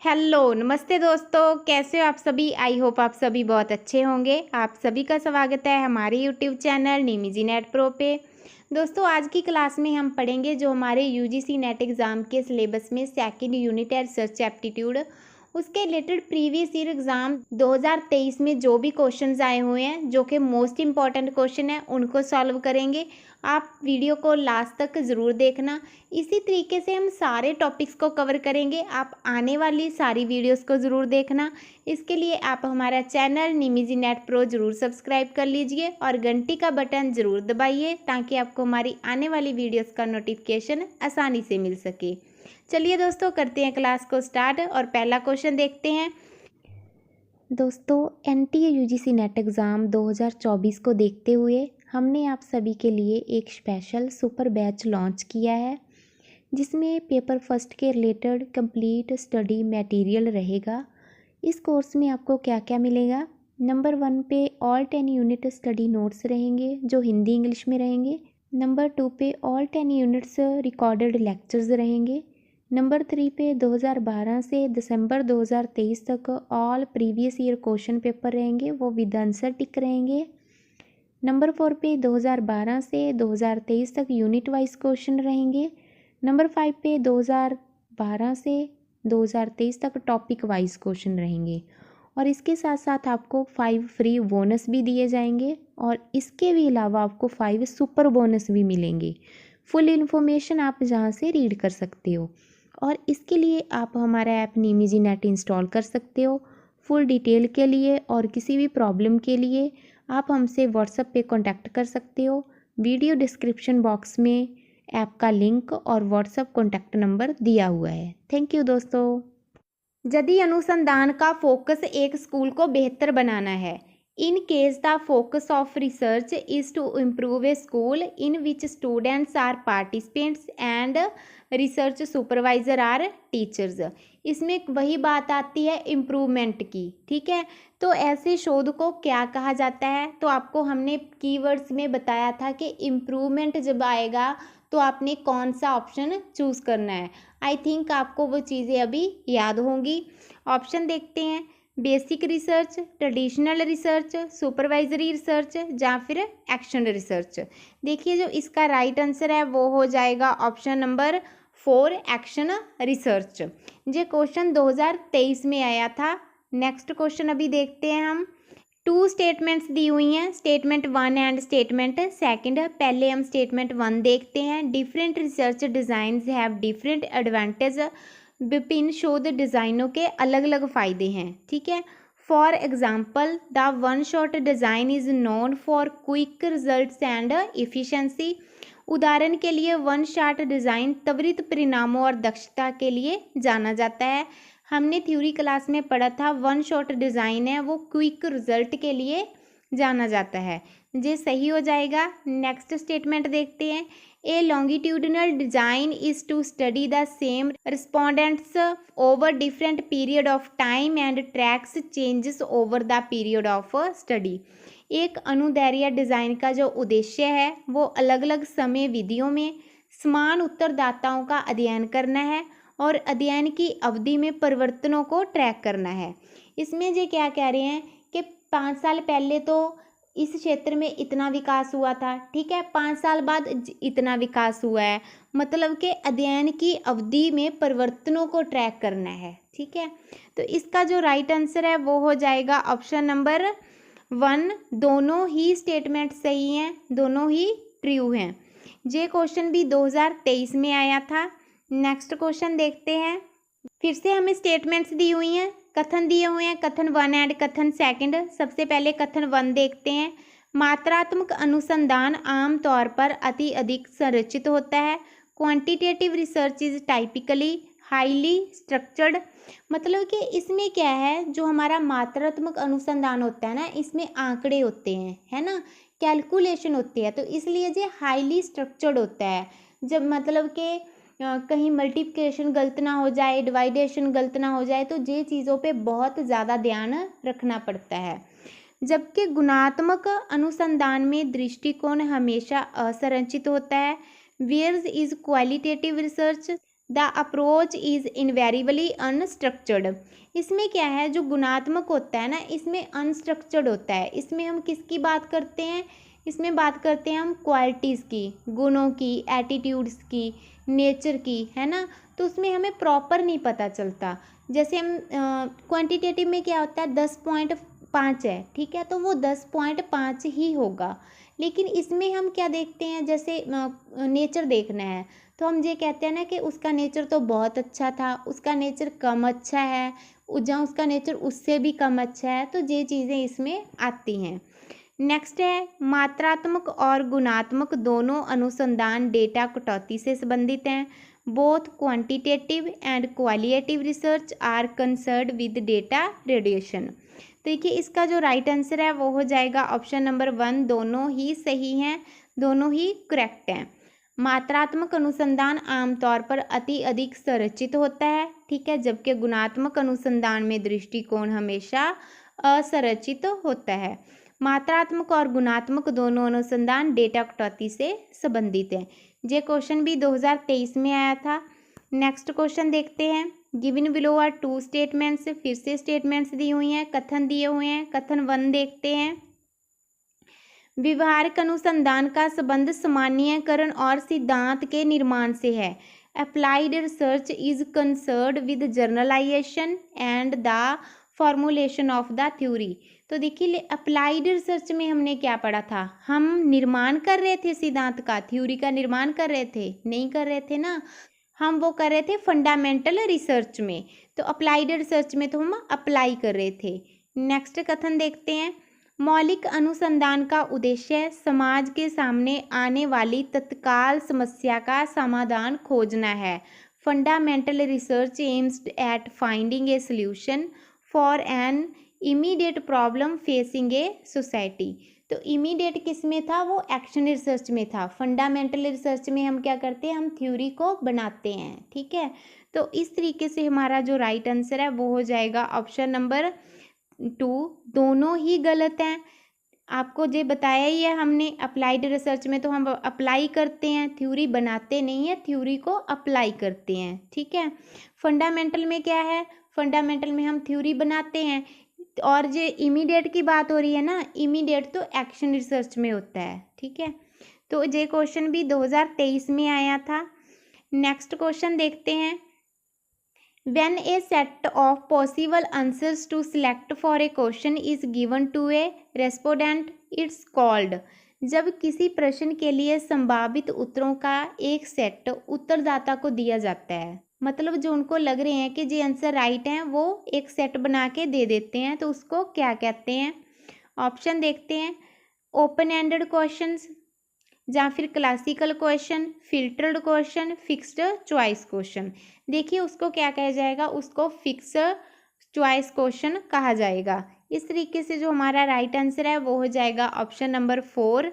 Hello नमस्ते दोस्तों, कैसे हो आप सभी। आई होप आप सभी बहुत अच्छे होंगे। आप सभी का स्वागत है हमारे यूट्यूब चैनल निमिजी नेट प्रो पे। दोस्तों आज की क्लास में हम पढ़ेंगे जो हमारे यूजीसी नेट एग्ज़ाम के सिलेबस में सेकंड यूनिट है रिसर्च एप्टीट्यूड, उसके रिलेटेड प्रीवियस ईयर एग्ज़ाम 2023 में जो भी क्वेश्चंस आए हुए हैं जो कि मोस्ट इम्पॉर्टेंट क्वेश्चन है उनको सॉल्व करेंगे। आप वीडियो को लास्ट तक ज़रूर देखना। इसी तरीके से हम सारे टॉपिक्स को कवर करेंगे। आप आने वाली सारी वीडियोस को ज़रूर देखना। इसके लिए आप हमारा चैनल निमिजी नेट प्रो ज़रूर सब्सक्राइब कर लीजिए और घंटी का बटन ज़रूर दबाइए ताकि आपको हमारी आने वाली वीडियोस का नोटिफिकेशन आसानी से मिल सके। चलिए दोस्तों करते हैं क्लास को स्टार्ट और पहला क्वेश्चन देखते हैं। दोस्तों एनटीए यूजीसी नेट एग्ज़ाम 2024 को देखते हुए हमने आप सभी के लिए एक स्पेशल सुपर बैच लॉन्च किया है जिसमें पेपर फर्स्ट के रिलेटेड कंप्लीट स्टडी मटेरियल रहेगा। इस कोर्स में आपको क्या क्या मिलेगा। नंबर 1 पे ऑल 10 यूनिट स्टडी नोट्स रहेंगे जो हिंदी इंग्लिश में रहेंगे। नंबर 2 पे ऑल 10 यूनिट्स रिकॉर्डेड लेक्चर्स रहेंगे। नंबर 3 पे 2012 से दिसंबर 2023 तक all previous year question paper रहेंगे, वो विद आंसर टिक रहेंगे। नंबर 4 पे 2012 से 2023 तक यूनिट वाइज क्वेश्चन रहेंगे। नंबर 5 पे 2012 से 2023 तक टॉपिक वाइज क्वेश्चन रहेंगे और इसके साथ साथ आपको 5 फ्री बोनस भी दिए जाएंगे और इसके भी अलावा आपको 5 सुपर बोनस भी मिलेंगे। फुल इन्फॉर्मेशन आप जहाँ से रीड कर सकते हो और इसके लिए आप हमारा ऐप निमिजी नेट इंस्टॉल कर सकते हो। फुल डिटेल के लिए और किसी भी प्रॉब्लम के लिए आप हमसे व्हाट्सएप पे कांटेक्ट कर सकते हो। वीडियो डिस्क्रिप्शन बॉक्स में ऐप का लिंक और व्हाट्सएप कॉन्टैक्ट नंबर दिया हुआ है। थैंक यू दोस्तों। यदि अनुसंधान का फोकस एक स्कूल को बेहतर बनाना है, in case the focus of research is to improve a school in which students are participants and research supervisor are teachers. इसमें वही बात आती है इम्प्रूवमेंट की, ठीक है। तो ऐसे शोध को क्या कहा जाता है, तो आपको हमने कीवर्ड्स में बताया था कि इम्प्रूवमेंट जब आएगा तो आपने कौन सा ऑप्शन चूज़ करना है। आई थिंक आपको वो चीज़ें अभी याद होंगी। ऑप्शन देखते हैं, basic research, traditional research, supervisory research या फिर एक्शन रिसर्च। देखिए जो इसका राइट आंसर है वो हो जाएगा ऑप्शन नंबर 4 एक्शन रिसर्च। ये क्वेश्चन 2023 में आया था। नेक्स्ट क्वेश्चन अभी देखते हैं हम। 2 स्टेटमेंट्स दी हुई हैं, स्टेटमेंट 1 एंड स्टेटमेंट सेकंड। पहले हम स्टेटमेंट 1 देखते हैं। Different research designs have different advantage. विभिन्न शोध डिज़ाइनों के अलग अलग फ़ायदे हैं, ठीक है। For example the one shot design is known for quick results and efficiency. उदाहरण के लिए वन शॉट डिज़ाइन त्वरित परिणामों और दक्षता के लिए जाना जाता है। हमने थ्योरी क्लास में पढ़ा था वन शॉट डिज़ाइन है वो क्विक रिजल्ट के लिए जाना जाता है। ये सही हो जाएगा। नेक्स्ट स्टेटमेंट देखते हैं। A longitudinal design is to study the same respondents over different period of time and tracks changes over the period of study. एक अनुदैर्ध्य डिज़ाइन का जो उद्देश्य है वो अलग अलग समय विधियों में समान उत्तरदाताओं का अध्ययन करना है और अध्ययन की अवधि में परिवर्तनों को ट्रैक करना है। इसमें ये क्या कह रहे हैं कि 5 साल पहले तो इस क्षेत्र में इतना विकास हुआ था, ठीक है, 5 साल बाद इतना विकास हुआ है, मतलब कि अध्ययन की अवधि में परिवर्तनों को ट्रैक करना है, ठीक है। तो इसका जो राइट आंसर है वो हो जाएगा ऑप्शन नंबर 1। दोनों ही स्टेटमेंट सही हैं, दोनों ही ट्रू हैं। ये क्वेश्चन भी 2023 में आया था। नेक्स्ट क्वेश्चन देखते हैं। फिर से हमें स्टेटमेंट्स दी हुई हैं, कथन दिए हुए हैं, कथन 1 एंड कथन सेकंड। सबसे पहले कथन 1 देखते हैं। मात्रात्मक अनुसंधान आमतौर पर अति अधिक संरचित होता है। Quantitative research is typically highly structured. मतलब कि इसमें क्या है, जो हमारा मात्रात्मक अनुसंधान होता है ना, इसमें आंकड़े होते हैं, है ना, कैलकुलेशन होती है, तो इसलिए ये हाईली स्ट्रक्चर्ड होता है। जब मतलब कि कहीं मल्टीप्लिकेशन गलत ना हो जाए, डिवाइडेशन गलत ना हो जाए, तो ये चीज़ों पे बहुत ज़्यादा ध्यान रखना पड़ता है। जबकि गुणात्मक अनुसंधान में दृष्टिकोण हमेशा असंरचित होता है। Whereas qualitative research, the approach is invariably unstructured. इसमें क्या है, जो गुणात्मक होता है ना, इसमें अनस्ट्रक्चर्ड होता है। इसमें हम किसकी बात करते हैं, इसमें बात करते हैं हम क्वालिटीज़ की, गुणों की, एटीट्यूड्स की, नेचर की, है ना। तो उसमें हमें प्रॉपर नहीं पता चलता। जैसे हम क्वांटिटेटिव में क्या होता है, 10.5 है, ठीक है, तो वो 10.5 ही होगा। लेकिन इसमें हम क्या देखते हैं, जैसे नेचर देखना है, तो हम ये कहते हैं ना कि उसका नेचर तो बहुत अच्छा था, उसका नेचर कम अच्छा है, जहाँ उसका नेचर उससे भी कम अच्छा है। तो ये चीज़ें इसमें आती हैं। नेक्स्ट है, मात्रात्मक और गुणात्मक दोनों अनुसंधान डेटा कटौती से संबंधित हैं। Both quantitative and qualitative research are concerned with data radiation. तो देखिए इसका जो राइट आंसर है वो हो जाएगा ऑप्शन नंबर 1, दोनों ही सही हैं, दोनों ही करेक्ट हैं। मात्रात्मक अनुसंधान आमतौर पर अति अधिक संरचित होता है, ठीक है, जबकि गुणात्मक अनुसंधान में दृष्टिकोण हमेशा असंरचित होता है। मात्रात्मक और गुणात्मक दोनों अनुसंधान डेटा कटौती से संबंधित हैं। ये क्वेश्चन भी 2023 में आया था। नेक्स्ट क्वेश्चन देखते हैं। गिवन बिलो आर 2 स्टेटमेंट्स, फिर से स्टेटमेंट्स दी हुई हैं, कथन दिए हुए हैं। कथन 1 देखते हैं। व्यवहारिक अनुसंधान का संबंध सामान्यीकरण और सिद्धांत के निर्माण से है। Applied research is concerned with journalisation and the formulation of the theory. तो देखिए अप्लाइड रिसर्च में हमने क्या पढ़ा था, हम निर्माण कर रहे थे सिद्धांत का, थ्योरी का निर्माण कर रहे थे, नहीं कर रहे थे ना, हम वो कर रहे थे फंडामेंटल रिसर्च में। तो अप्लाइड रिसर्च में तो हम अप्लाई कर रहे थे। नेक्स्ट कथन देखते हैं। मौलिक अनुसंधान का उद्देश्य समाज के सामने आने वाली तत्काल समस्या का समाधान खोजना है। Fundamental research aims at finding A solution for an immediate problem facing a society. तो इमीडिएट किस में था, वो एक्शन रिसर्च में था। फंडामेंटल रिसर्च में हम क्या करते हैं, हम थ्योरी को बनाते हैं, ठीक है। तो इस तरीके से हमारा जो राइट आंसर है वो हो जाएगा ऑप्शन नंबर 2, दोनों ही गलत हैं। आपको ये बताया ही है हमने, अप्लाइड रिसर्च में तो हम अप्लाई करते हैं, थ्योरी बनाते नहीं है, थ्योरी को अप्लाई करते हैं, ठीक है। फंडामेंटल में क्या है, फंडामेंटल में हम थ्योरी बनाते हैं। और ये इमीडिएट की बात हो रही है ना, इमीडिएट तो एक्शन रिसर्च में होता है, ठीक है। तो ये क्वेश्चन भी 2023 में आया था। नेक्स्ट क्वेश्चन देखते हैं। When a set of possible answers to select for a question is given to a respondent, it's called। जब किसी प्रश्न के लिए संभावित उत्तरों का एक सेट उत्तरदाता को दिया जाता है, मतलब जो उनको लग रहे हैं कि ये आंसर राइट हैं, वो एक सेट बना के दे देते हैं, तो उसको क्या कहते हैं। ऑप्शन देखते हैं। ओपन एंडेड क्वेश्चंस, या फिर classical question, filtered question, fixed choice question. देखिए उसको क्या कहा जाएगा, उसको फिक्स चॉइस क्वेश्चन कहा जाएगा। इस तरीके से जो हमारा राइट आंसर है वो हो जाएगा option number 4,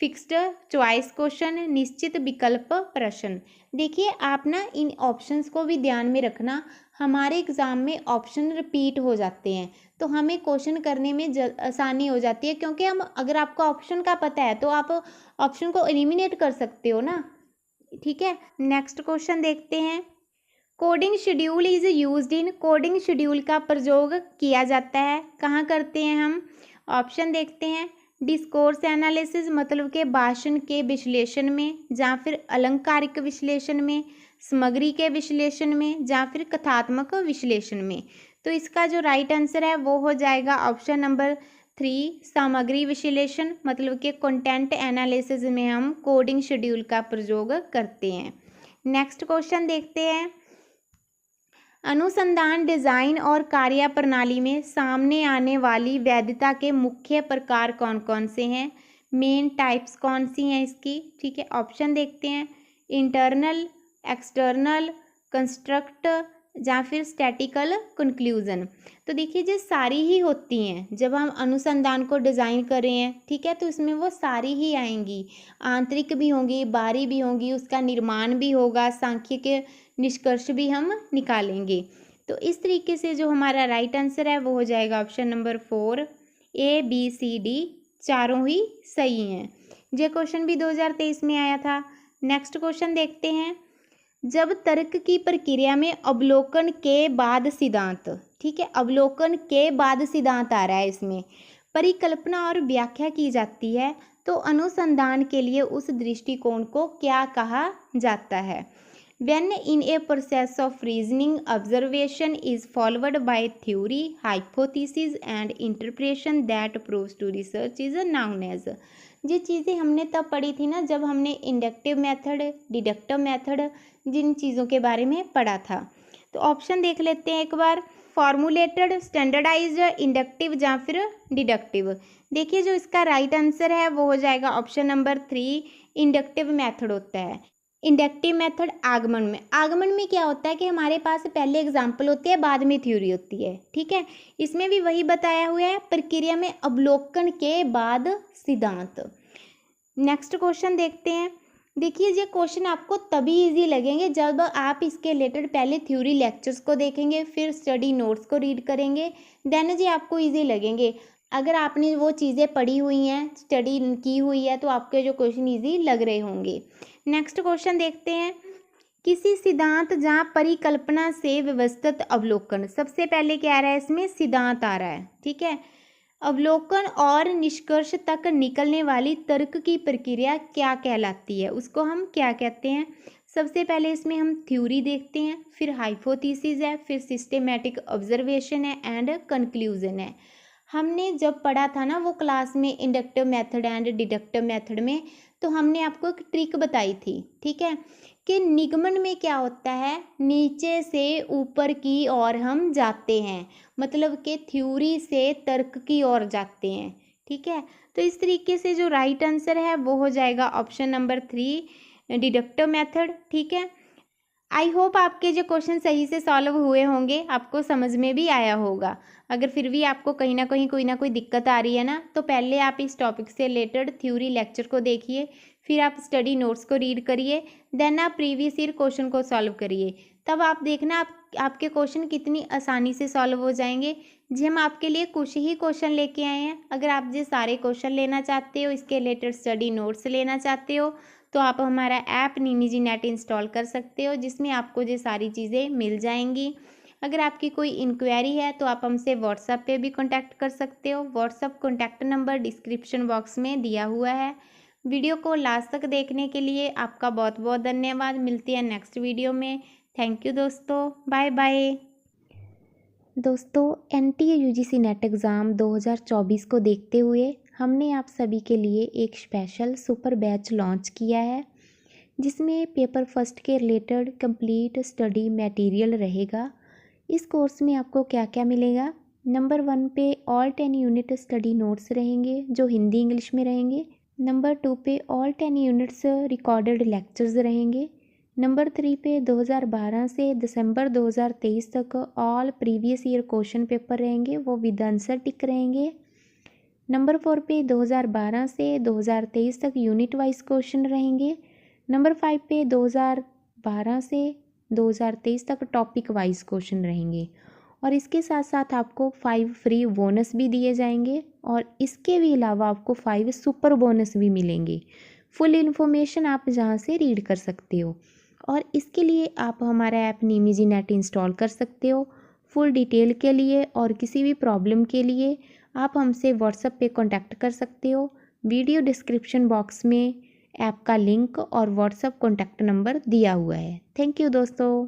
fixed choice question, निश्चित विकल्प प्रश्न। देखिए आप ना इन ऑप्शंस को भी ध्यान में रखना, हमारे एग्ज़ाम में ऑप्शन रिपीट हो जाते हैं, तो हमें क्वेश्चन करने में आसानी हो जाती है, क्योंकि हम अगर आपको ऑप्शन का पता है तो आप ऑप्शन को एलिमिनेट कर सकते हो ना, ठीक है। नेक्स्ट क्वेश्चन देखते हैं। Coding schedule is used in, coding schedule का प्रयोग किया जाता है, कहाँ करते हैं हम। ऑप्शन देखते हैं। डिस्कोर्स एनालिसिस मतलब के भाषण के विश्लेषण में, या फिर अलंकारिक विश्लेषण में, सामग्री के विश्लेषण में, या फिर कथात्मक विश्लेषण में। तो इसका जो राइट आंसर है वो हो जाएगा ऑप्शन नंबर 3, सामग्री विश्लेषण मतलब के कंटेंट एनालिसिस में हम कोडिंग शेड्यूल का प्रयोग करते हैं। नेक्स्ट क्वेश्चन देखते हैं। अनुसंधान डिजाइन और कार्यप्रणाली में सामने आने वाली वैधता के मुख्य प्रकार कौन कौन से हैं, मेन टाइप्स कौन सी हैं इसकी, ठीक है। ऑप्शन देखते हैं। इंटरनल, एक्सटर्नल, कंस्ट्रक्ट, या फिर स्टैटिकल कंक्लूजन। तो देखिए ये सारी ही होती हैं जब हम अनुसंधान को डिज़ाइन कर रहे हैं, ठीक है, तो इसमें वो सारी ही आएंगी, आंतरिक भी होंगी, बाहरी भी होंगी, उसका निर्माण भी होगा, सांख्यिक निष्कर्ष भी हम निकालेंगे। तो इस तरीके से जो हमारा राइट आंसर है वो हो जाएगा option number 4, A B C D चारों ही सही हैं। ये क्वेश्चन भी 2023 में आया था। नेक्स्ट क्वेश्चन देखते हैं। जब तर्क की प्रक्रिया में अवलोकन के बाद सिद्धांत, ठीक है, अवलोकन के बाद सिद्धांत आ रहा है, इसमें परिकल्पना और व्याख्या की जाती है, तो अनुसंधान के लिए उस दृष्टिकोण को क्या कहा जाता है। When in a process of reasoning, observation is followed by theory, hypothesis and interpretation that proves to research is known as। ये चीज़ें हमने तब पढ़ी थी ना जब हमने इंडक्टिव मेथड, डिडक्टिव मेथड, जिन चीज़ों के बारे में पढ़ा था। तो ऑप्शन देख लेते हैं एक बार, फॉर्मुलेटेड, स्टैंडर्डाइज्ड, इंडक्टिव या फिर डिडक्टिव। देखिए जो इसका राइट आंसर है वो हो जाएगा ऑप्शन नंबर 3, इंडक्टिव मेथड होता है। इंडक्टिव मेथड आगमन में क्या होता है कि हमारे पास पहले एग्जाम्पल होती है, बाद में थ्योरी होती है, ठीक है। इसमें भी वही बताया हुआ है, प्रक्रिया में अवलोकन के बाद सिद्धांत। नेक्स्ट क्वेश्चन देखते हैं। देखिए ये क्वेश्चन आपको तभी इजी लगेंगे जब आप इसके रिलेटेड पहले थ्योरी लेक्चर्स को देखेंगे, फिर स्टडी नोट्स को रीड करेंगे, देन जी आपको इजी लगेंगे। अगर आपने वो चीज़ें पढ़ी हुई हैं, स्टडी की हुई है, तो आपके जो क्वेश्चन इजी लग रहे होंगे। नेक्स्ट क्वेश्चन देखते हैं। किसी सिद्धांत या परिकल्पना से व्यवस्थित अवलोकन, सबसे पहले क्या आ रहा है इसमें, सिद्धांत आ रहा है, ठीक है। अवलोकन और निष्कर्ष तक निकलने वाली तर्क की प्रक्रिया क्या कहलाती है, उसको हम क्या कहते हैं। सबसे पहले इसमें हम थ्योरी देखते हैं, फिर हाइपोथेसिस है, फिर सिस्टेमैटिक ऑब्जर्वेशन है एंड कंक्लूजन है। हमने जब पढ़ा था ना वो क्लास में inductive method and deductive method में, तो हमने आपको एक ट्रिक बताई थी, ठीक है, कि निगमन में क्या होता है, नीचे से ऊपर की ओर हम जाते हैं, मतलब कि थ्योरी से तर्क की ओर जाते हैं, ठीक है। तो इस तरीके से जो राइट आंसर है वो हो जाएगा ऑप्शन नंबर 3, डिडक्टिव मेथड, ठीक है। आई होप आपके जो क्वेश्चन सही से सॉल्व हुए होंगे, आपको समझ में भी आया होगा। अगर फिर भी आपको कहीं ना कहीं कोई ना कोई दिक्कत आ रही है ना, तो पहले आप इस टॉपिक से रिलेटेड थ्योरी लेक्चर को देखिए, फिर आप स्टडी नोट्स को रीड करिए, देन आप प्रीवियस ईयर क्वेश्चन को सॉल्व करिए। तब आप देखना आपके क्वेश्चन कितनी आसानी से सॉल्व हो जाएंगे। जी हम आपके लिए कुछ ही क्वेश्चन लेके आए हैं। अगर आप जो सारे क्वेश्चन लेना चाहते हो, इसके रिलेटेड स्टडी नोट्स लेना चाहते हो, तो आप हमारा ऐप निमिजी नेट इंस्टॉल कर सकते हो, जिसमें आपको ये सारी चीज़ें मिल जाएंगी। अगर आपकी कोई इंक्वायरी है तो आप हमसे व्हाट्सएप पे भी कांटेक्ट कर सकते हो। WhatsApp contact number description box में दिया हुआ है। वीडियो को लास्ट तक देखने के लिए आपका बहुत बहुत धन्यवाद। मिलती है नेक्स्ट वीडियो में। थैंक यू दोस्तों, बाय बाय। दोस्तों एनटीए यूजीसी नेट एग्ज़ाम 2024 को देखते हुए हमने आप सभी के लिए एक स्पेशल सुपर बैच लॉन्च किया है, जिसमें पेपर फर्स्ट के रिलेटेड कंप्लीट स्टडी मटेरियल रहेगा। इस कोर्स में आपको क्या क्या मिलेगा, नंबर 1 पे ऑल 10 यूनिट स्टडी नोट्स रहेंगे जो हिंदी इंग्लिश में रहेंगे। नंबर 2 पे ऑल 10 यूनिट्स रिकॉर्डेड लेक्चर्स रहेंगे। नंबर 3 पे 2012 से दिसंबर 2023 तक all previous year question paper रहेंगे, वो विद आंसर टिक रहेंगे। नंबर 4 पे 2012 से 2023 तक यूनिट वाइज क्वेश्चन रहेंगे। नंबर 5 पे 2012 से 2023 तक टॉपिक वाइज क्वेश्चन रहेंगे। और इसके साथ साथ आपको 5 फ्री बोनस भी दिए जाएंगे, और इसके भी अलावा आपको 5 सुपर बोनस भी मिलेंगे। फुल इन्फॉर्मेशन आप जहाँ से रीड कर सकते हो, और इसके लिए आप हमारा ऐप निमिजी नेट इंस्टॉल कर सकते हो। फुल डिटेल के लिए और किसी भी प्रॉब्लम के लिए आप हमसे व्हाट्सएप पे कांटेक्ट कर सकते हो। वीडियो डिस्क्रिप्शन बॉक्स में ऐप का लिंक और व्हाट्सएप कॉन्टैक्ट नंबर दिया हुआ है। थैंक यू दोस्तों।